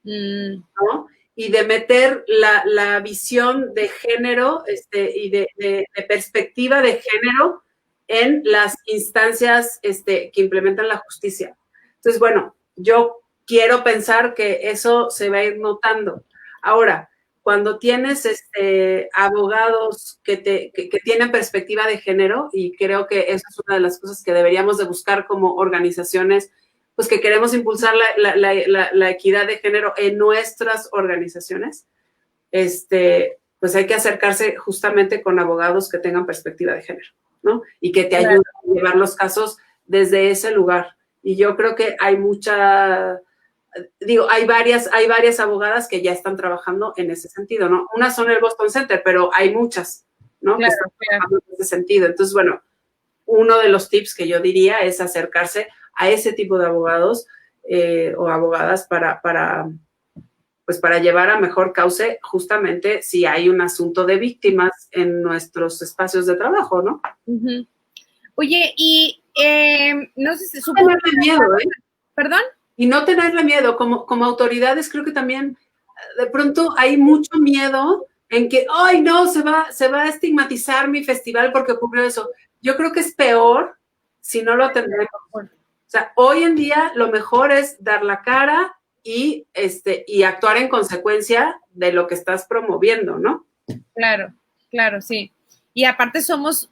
¿no? Y de meter la visión de género y de perspectiva de género en las instancias que implementan la justicia. Entonces, bueno, yo quiero pensar que eso se va a ir notando. Ahora, cuando tienes abogados que tienen perspectiva de género, y creo que eso es una de las cosas que deberíamos de buscar como organizaciones, pues que queremos impulsar la equidad de género en nuestras organizaciones, pues hay que acercarse justamente con abogados que tengan perspectiva de género, ¿no? Y que te ayuden a llevar los casos desde ese lugar. Y yo creo que hay hay varias abogadas que ya están trabajando en ese sentido, ¿no? Unas son el Boston Center, pero hay muchas, ¿no? Que están trabajando en ese sentido. Entonces, bueno, uno de los tips que yo diría es acercarse a ese tipo de abogados o abogadas para llevar a mejor cauce justamente si hay un asunto de víctimas en nuestros espacios de trabajo, ¿no? Uh-huh. Oye, y no sé si... No tenerle miedo, ¿eh? ¿Perdón? Y no tenerle miedo. Como autoridades creo que también de pronto hay mucho miedo en que, ¡ay, no! Se va a estigmatizar mi festival porque ocurrió eso. Yo creo que es peor si no lo atendemos. O sea, hoy en día lo mejor es dar la cara y actuar en consecuencia de lo que estás promoviendo, ¿no? Claro, sí. Y aparte somos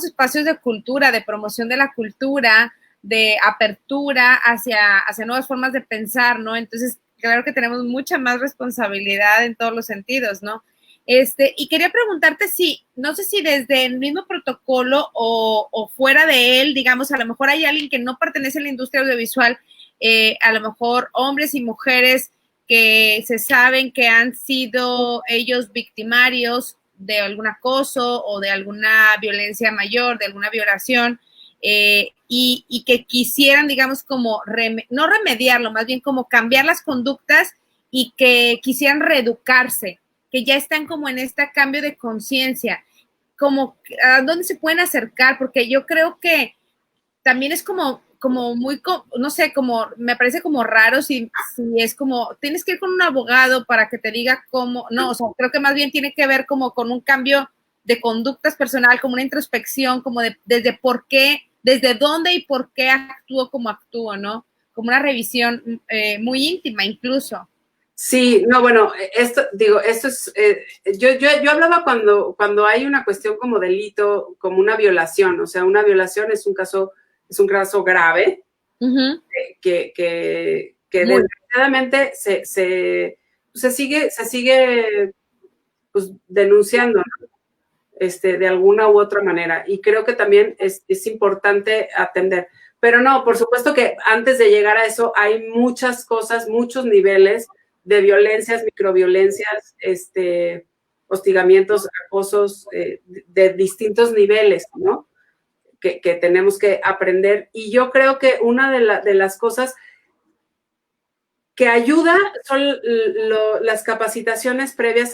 espacios de cultura, de promoción de la cultura, de apertura hacia nuevas formas de pensar, ¿no? Entonces, claro que tenemos mucha más responsabilidad en todos los sentidos, ¿no? Y quería preguntarte no sé si desde el mismo protocolo o fuera de él, digamos, a lo mejor hay alguien que no pertenece a la industria audiovisual, a lo mejor hombres y mujeres que se saben que han sido ellos victimarios de algún acoso o de alguna violencia mayor, de alguna violación, y que quisieran, digamos, como, no remediarlo, más bien como cambiar las conductas y que quisieran reeducarse, que ya están como en este cambio de conciencia, como a dónde se pueden acercar, porque yo creo que también es como muy, no sé, como me parece como raro si es como, tienes que ir con un abogado para que te diga cómo, no, o sea, creo que más bien tiene que ver como con un cambio de conductas personal, como una introspección, como desde por qué, desde dónde y por qué actúo como actúo, ¿no? Como una revisión muy íntima incluso. Sí, no, bueno, esto es, yo hablaba cuando hay una cuestión como delito, como una violación, o sea, una violación es un caso grave, uh-huh, que desgraciadamente se sigue pues, denunciando, ¿no? De alguna u otra manera, y creo que también es importante atender. Pero no, por supuesto que antes de llegar a eso hay muchas cosas, muchos niveles de violencias, microviolencias, hostigamientos, acosos de distintos niveles, ¿no? Que tenemos que aprender. Y yo creo que una de las cosas que ayuda son las capacitaciones previas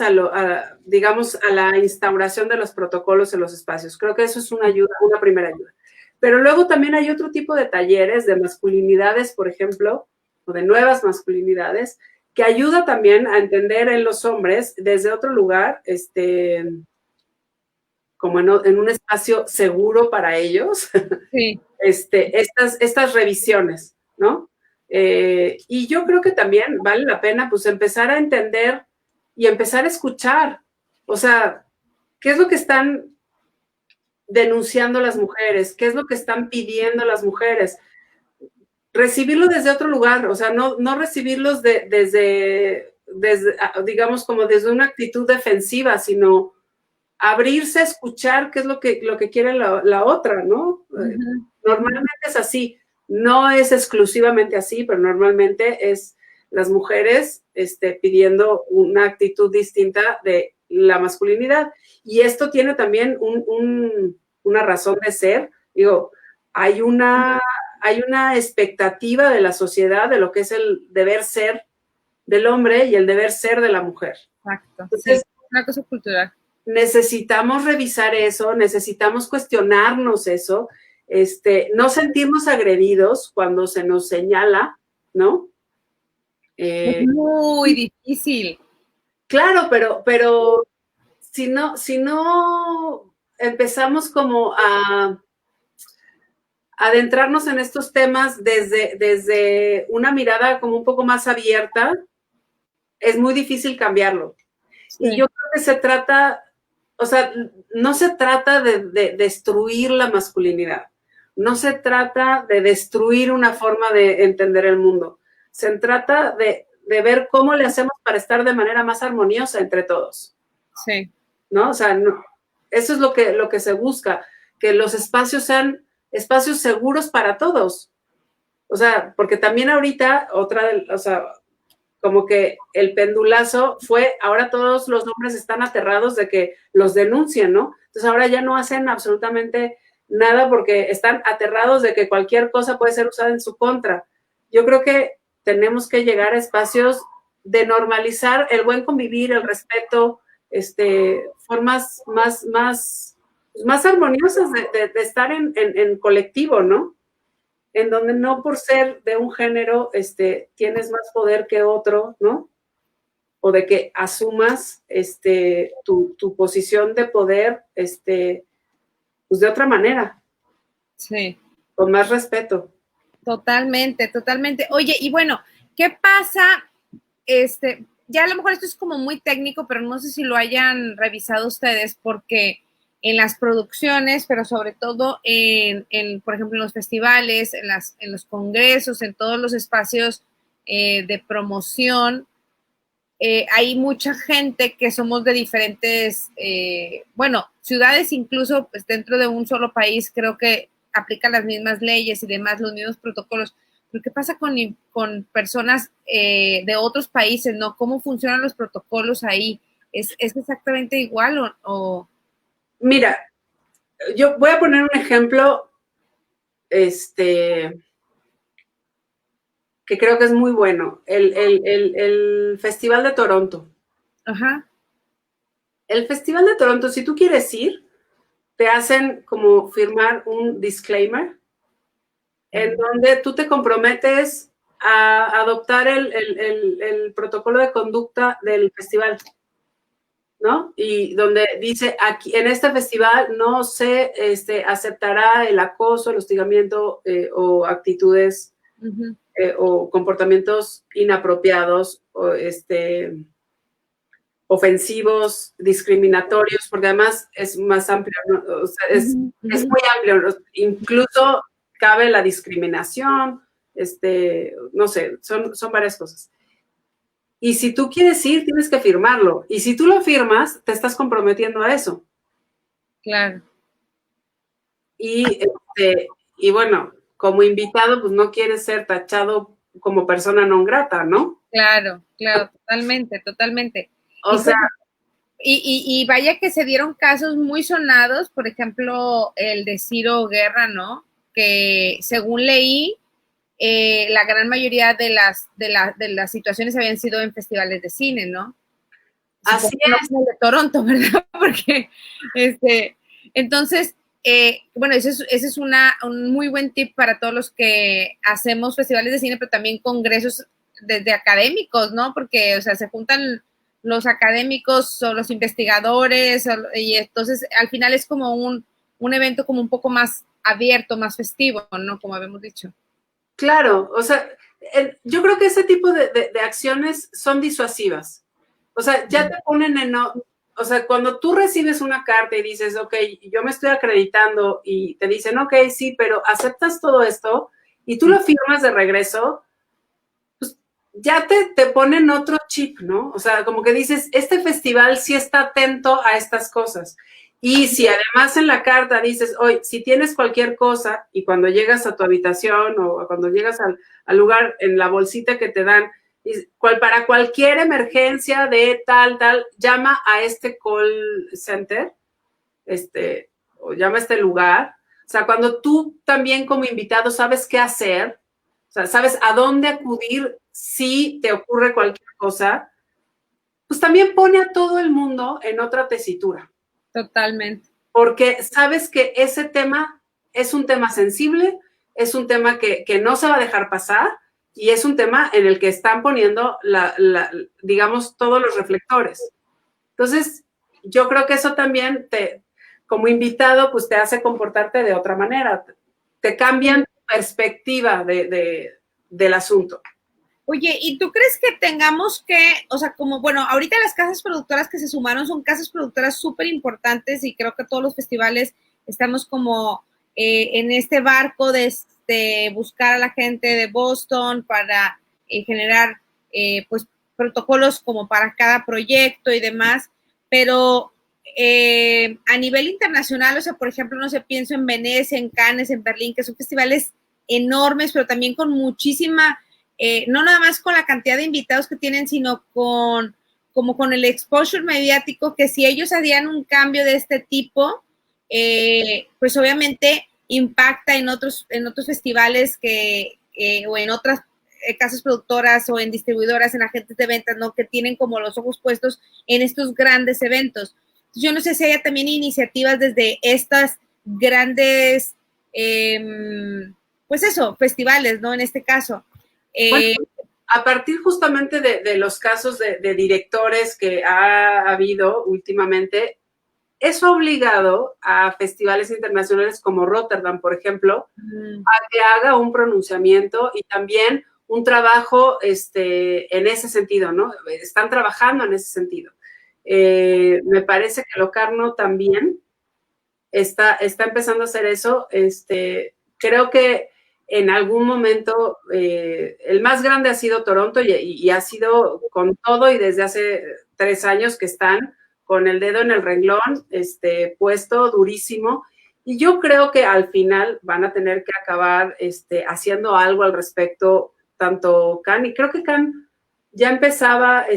digamos, a la instauración de los protocolos en los espacios. Creo que eso es una primera ayuda. Pero luego también hay otro tipo de talleres de masculinidades, por ejemplo, o de nuevas masculinidades, que ayuda también a entender en los hombres desde otro lugar, como en un espacio seguro para ellos, sí. Estas revisiones, ¿no? Y yo creo que también vale la pena pues empezar a entender y empezar a escuchar, o sea, ¿qué es lo que están denunciando las mujeres? ¿Qué es lo que están pidiendo las mujeres? Recibirlo desde otro lugar, o sea, no recibirlos desde, digamos, como desde una actitud defensiva, sino abrirse a escuchar qué es lo que quiere la otra, ¿no? Uh-huh. Normalmente es así. No es exclusivamente así, pero normalmente es las mujeres pidiendo una actitud distinta de la masculinidad. Y esto tiene también una razón de ser. Digo, hay una expectativa de la sociedad de lo que es el deber ser del hombre y el deber ser de la mujer. Exacto. Entonces, sí, una cosa cultural. Necesitamos revisar eso, necesitamos cuestionarnos eso, no sentirnos agredidos cuando se nos señala, ¿no? Es muy difícil. Claro, pero si no empezamos como a adentrarnos en estos temas desde una mirada como un poco más abierta, es muy difícil cambiarlo. Sí. Y yo creo que se trata, o sea, no se trata de destruir la masculinidad, no se trata de destruir una forma de entender el mundo, se trata de ver cómo le hacemos para estar de manera más armoniosa entre todos. Sí. ¿No? O sea, no, eso es lo que se busca, que los espacios sean espacios seguros para todos. O sea, porque también ahorita, o sea, como que el pendulazo fue, ahora todos los hombres están aterrados de que los denuncien, ¿no? Entonces ahora ya no hacen absolutamente nada porque están aterrados de que cualquier cosa puede ser usada en su contra. Yo creo que tenemos que llegar a espacios de normalizar el buen convivir, el respeto, formas más armoniosas de estar en colectivo, ¿no? En donde no por ser de un género tienes más poder que otro, ¿no? O de que asumas tu posición de poder pues de otra manera. Sí. Con más respeto. Totalmente, totalmente. Oye, y bueno, ¿qué pasa? Ya a lo mejor esto es como muy técnico, pero no sé si lo hayan revisado ustedes, porque en las producciones, pero sobre todo por ejemplo, en los festivales, en los congresos, en todos los espacios de promoción, hay mucha gente que somos de diferentes, bueno, ciudades incluso, pues dentro de un solo país, creo que aplican las mismas leyes y demás, los mismos protocolos. Pero ¿qué pasa con personas de otros países, no? ¿Cómo funcionan los protocolos ahí? ¿Es exactamente igual o...? Mira, yo voy a poner un ejemplo, que creo que es muy bueno. El Festival de Toronto. Ajá. El Festival de Toronto, si tú quieres ir, te hacen como firmar un disclaimer en donde tú te comprometes a adoptar el protocolo de conducta del festival, ¿no? Y donde dice, aquí en este festival no se aceptará el acoso, el hostigamiento o actitudes o comportamientos inapropiados o ofensivos, discriminatorios, porque además es más amplio, ¿no? O sea, es muy amplio, incluso cabe la discriminación, no sé, son varias cosas. Y si tú quieres ir, tienes que firmarlo. Y si tú lo firmas, te estás comprometiendo a eso. Claro. Y bueno, como invitado, pues no quieres ser tachado como persona non grata, ¿no? Claro, claro, totalmente, totalmente. O sea, y vaya que se dieron casos muy sonados, por ejemplo, el de Ciro Guerra, ¿no? Que según leí, la gran mayoría de las situaciones habían sido en festivales de cine, ¿no? Así es. No de Toronto, ¿verdad? Porque, entonces, bueno, ese es un muy buen tip para todos los que hacemos festivales de cine, pero también congresos desde académicos, ¿no? Porque, o sea, se juntan los académicos o los investigadores, y entonces al final es como un evento como un poco más abierto, más festivo, ¿no? Como habíamos dicho. Claro, o sea, yo creo que ese tipo de acciones son disuasivas. O sea, ya te ponen o sea, cuando tú recibes una carta y dices, ok, yo me estoy acreditando y te dicen, ok, sí, pero aceptas todo esto y tú lo firmas de regreso, pues ya te ponen otro chip, ¿no? O sea, como que dices, este festival sí está atento a estas cosas. Y si además en la carta dices, oye, si tienes cualquier cosa y cuando llegas a tu habitación o cuando llegas al lugar en la bolsita que te dan, para cualquier emergencia de tal, llama a este call center, o llama a este lugar. O sea, cuando tú también como invitado sabes qué hacer, o sea, sabes a dónde acudir si te ocurre cualquier cosa, pues también pone a todo el mundo en otra tesitura. Totalmente. Porque sabes que ese tema es un tema sensible, es un tema que no se va a dejar pasar y es un tema en el que están poniendo, digamos, todos los reflectores. Entonces, yo creo que eso también como invitado, pues te hace comportarte de otra manera. Te cambian tu perspectiva del asunto. Oye, ¿y tú crees que tengamos que, o sea, como, bueno, ahorita las casas productoras que se sumaron son casas productoras súper importantes y creo que todos los festivales estamos como en este barco de buscar a la gente de Boston para generar, pues, protocolos como para cada proyecto y demás, pero a nivel internacional, o sea, por ejemplo, no sé, pienso en Venecia, en Cannes, en Berlín, que son festivales enormes, pero también con muchísima no nada más con la cantidad de invitados que tienen, sino como con el exposure mediático, que si ellos harían un cambio de este tipo, pues obviamente impacta en otros festivales o en otras casas productoras o en distribuidoras, en agentes de ventas, ¿no? Que tienen como los ojos puestos en estos grandes eventos. Yo no sé si haya también iniciativas desde estas grandes, pues eso, festivales, ¿no? En este caso. Bueno, a partir justamente de los casos de directores que ha habido últimamente, eso ha obligado a festivales internacionales como Rotterdam, por ejemplo, a que haga un pronunciamiento y también un trabajo en ese sentido, ¿no? Están trabajando en ese sentido. Me parece que Locarno también está empezando a hacer eso. Creo que en algún momento el más grande ha sido Toronto y ha sido con todo y desde hace 3 años que están con el dedo en el renglón, puesto durísimo. Y yo creo que al final van a tener que acabar haciendo algo al respecto, tanto Cannes, y creo que Cannes ya empezaba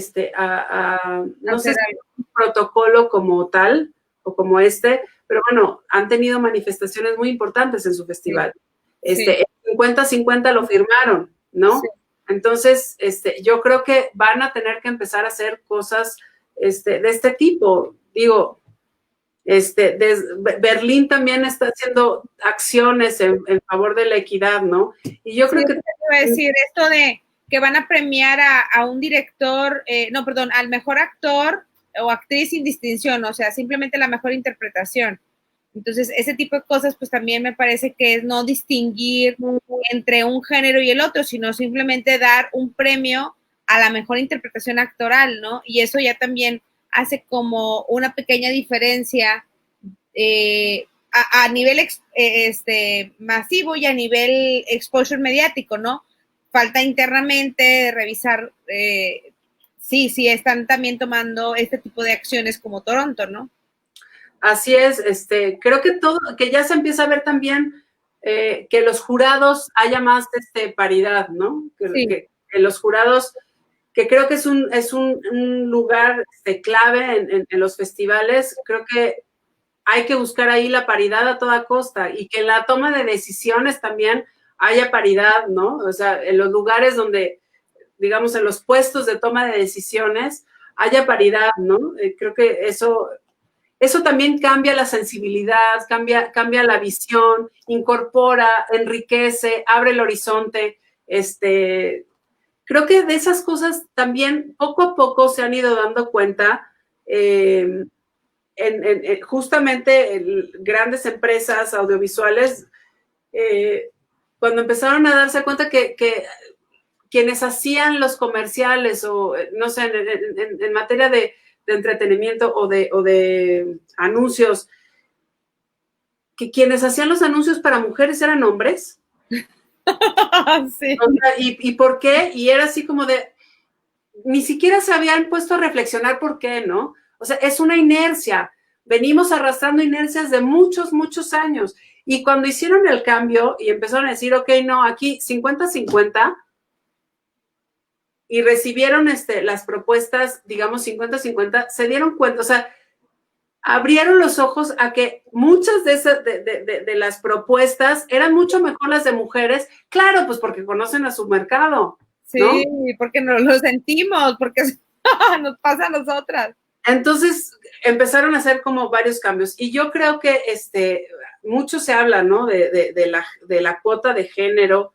no sé si un protocolo como tal o como pero bueno, han tenido manifestaciones muy importantes en su festival. Sí. El 50-50 lo firmaron, ¿no? Sí. Entonces, yo creo que van a tener que empezar a hacer cosas de este tipo. Digo, Berlín también está haciendo acciones en favor de la equidad, ¿no? Y yo creo que... Te iba a decir esto de que van a premiar a un director, no, perdón, al mejor actor o actriz sin distinción, o sea, simplemente la mejor interpretación. Entonces, ese tipo de cosas, pues también me parece que es no distinguir entre un género y el otro, sino simplemente dar un premio a la mejor interpretación actoral, ¿no? Y eso ya también hace como una pequeña diferencia a nivel masivo y a nivel exposure mediático, ¿no? Falta internamente revisar sí, están también tomando este tipo de acciones como Toronto, ¿no? Así es, creo que ya se empieza a ver también que los jurados haya más paridad, ¿no? Que los jurados, que creo que es un lugar clave en los festivales, creo que hay que buscar ahí la paridad a toda costa y que en la toma de decisiones también haya paridad, ¿no? O sea, en los lugares donde, digamos, en los puestos de toma de decisiones haya paridad, ¿no? Creo que eso también cambia la sensibilidad, cambia la visión, incorpora, enriquece, abre el horizonte. Creo que de esas cosas también poco a poco se han ido dando cuenta justamente grandes empresas audiovisuales, cuando empezaron a darse cuenta que quienes hacían los comerciales o, no sé, en materia de entretenimiento o de anuncios, que quienes hacían los anuncios para mujeres eran hombres. Sí. O sea, ¿y por qué? Y era así como de, ni siquiera se habían puesto a reflexionar por qué, ¿no? O sea, es una inercia. Venimos arrastrando inercias de muchos, muchos años. Y cuando hicieron el cambio y empezaron a decir, ok, no, aquí 50-50, y recibieron las propuestas, digamos, 50-50, se dieron cuenta, o sea, abrieron los ojos a que muchas de las propuestas eran mucho mejor las de mujeres, claro, pues porque conocen a su mercado, ¿no? Sí, porque nos lo sentimos, porque nos pasa a nosotras. Entonces empezaron a hacer como varios cambios y yo creo que mucho se habla, ¿no? De la cuota de género,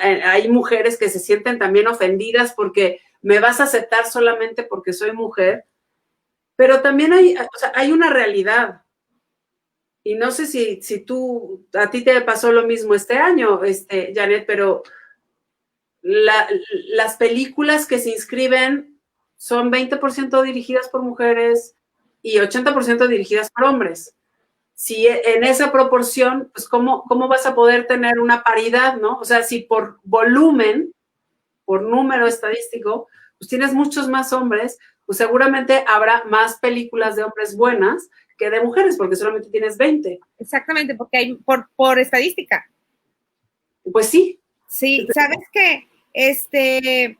hay mujeres que se sienten también ofendidas porque me vas a aceptar solamente porque soy mujer, pero también hay una realidad. Y no sé si a ti te pasó lo mismo este año, Janet, pero las películas que se inscriben son 20% dirigidas por mujeres y 80% dirigidas por hombres. Si en esa proporción, pues ¿cómo vas a poder tener una paridad, no? O sea, si por volumen, por número estadístico, pues tienes muchos más hombres, pues seguramente habrá más películas de hombres buenas que de mujeres, porque solamente tienes 20. Exactamente, porque hay por estadística. Pues sí. Sí, sabes que este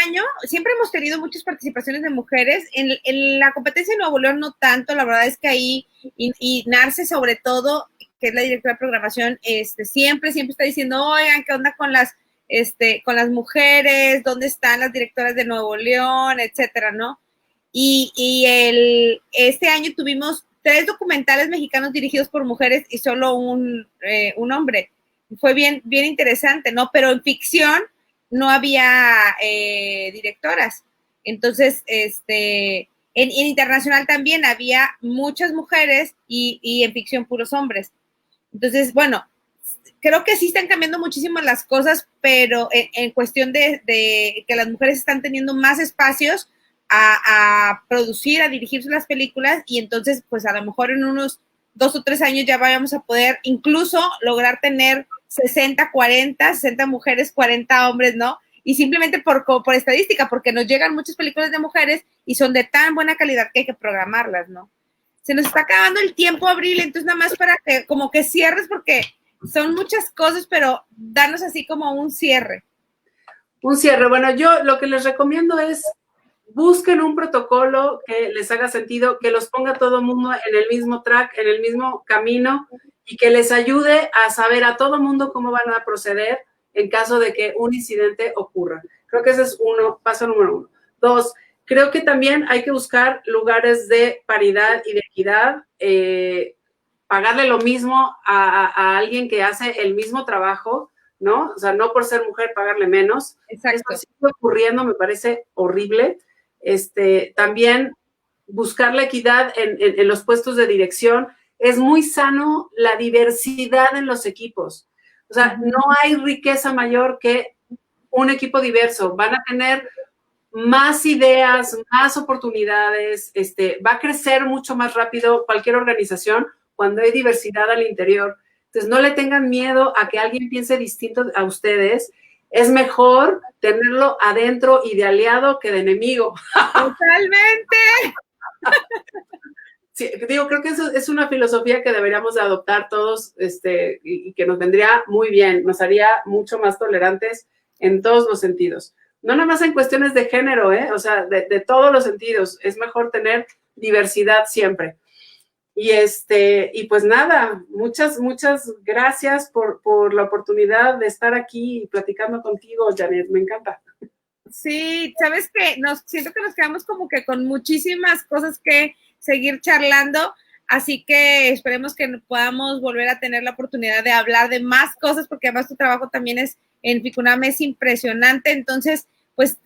año siempre hemos tenido muchas participaciones de mujeres. En la competencia de Nuevo León no tanto, la verdad es que ahí, y Narce sobre todo, que es la directora de programación, siempre está diciendo, oigan, ¿qué onda con las mujeres? ¿Dónde están las directoras de Nuevo León? Etcétera, ¿no? Este año tuvimos 3 documentales mexicanos dirigidos por mujeres y solo un hombre. Fue bien interesante, ¿no? Pero en ficción no había directoras. Entonces, en internacional también había muchas mujeres y en ficción puros hombres. Entonces, bueno, creo que sí están cambiando muchísimo las cosas, pero en cuestión de que las mujeres están teniendo más espacios a producir, a dirigirse las películas, y entonces, pues a lo mejor en unos 2 o 3 años ya vamos a poder incluso lograr tener 60 mujeres, 40 hombres, ¿no? Y simplemente por estadística, porque nos llegan muchas películas de mujeres y son de tan buena calidad que hay que programarlas, ¿no? Se nos está acabando el tiempo, Abril, entonces nada más para que como que cierres, porque son muchas cosas, pero danos así como un cierre. Un cierre. Bueno, yo lo que les recomiendo es busquen un protocolo que les haga sentido, que los ponga todo el mundo en el mismo track, en el mismo camino, y que les ayude a saber a todo el mundo cómo van a proceder en caso de que un incidente ocurra. Creo que ese es paso número 1. 2, creo que también hay que buscar lugares de paridad y de equidad, pagarle lo mismo a alguien que hace el mismo trabajo, ¿no? O sea, no por ser mujer pagarle menos. Exacto. Esto sigue ocurriendo, me parece horrible. También buscar la equidad en los puestos de dirección. Es muy sano la diversidad en los equipos. O sea, no hay riqueza mayor que un equipo diverso. Van a tener más ideas, más oportunidades, va a crecer mucho más rápido cualquier organización cuando hay diversidad al interior. Entonces, no le tengan miedo a que alguien piense distinto a ustedes. Es mejor tenerlo adentro y de aliado que de enemigo. Totalmente. Sí, digo, creo que eso es una filosofía que deberíamos de adoptar todos, y que nos vendría muy bien, nos haría mucho más tolerantes en todos los sentidos. No nada más en cuestiones de género, o sea, de todos los sentidos. Es mejor tener diversidad siempre. Y pues nada, muchas gracias por la oportunidad de estar aquí platicando contigo, Janet, me encanta. Sí, sabes que siento que nos quedamos como que con muchísimas cosas que seguir charlando, así que esperemos que podamos volver a tener la oportunidad de hablar de más cosas, porque además tu trabajo también en Ficunam es impresionante. Entonces, pues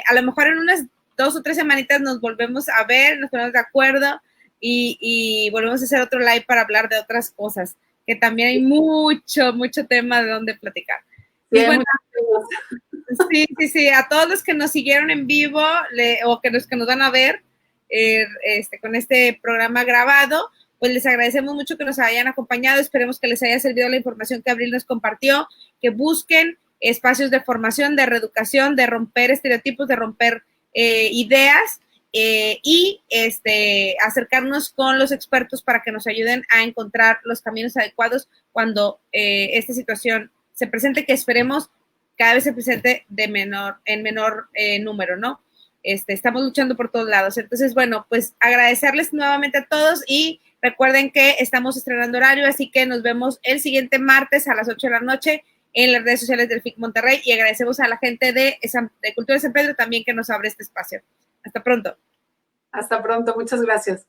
a lo mejor en unas 2 o 3 semanitas nos volvemos a ver, nos ponemos de acuerdo y volvemos a hacer otro live para hablar de otras cosas, que también hay mucho tema de donde platicar. Sí, bueno, sí, a todos los que nos siguieron en vivo o que los que nos van a ver con este programa grabado, pues les agradecemos mucho que nos hayan acompañado. Esperemos que les haya servido la información que Abril nos compartió, que busquen espacios de formación, de reeducación, de romper estereotipos, de romper ideas, y acercarnos con los expertos para que nos ayuden a encontrar los caminos adecuados cuando esta situación se presente, que esperemos cada vez se presente en menor número, ¿no? Estamos luchando por todos lados. Entonces, bueno, pues agradecerles nuevamente a todos y recuerden que estamos estrenando horario, así que nos vemos el siguiente martes a las 8 de la noche en las redes sociales del FIC Monterrey, y agradecemos a la gente de Cultura de San Pedro también que nos abre este espacio. Hasta pronto. Hasta pronto, muchas gracias.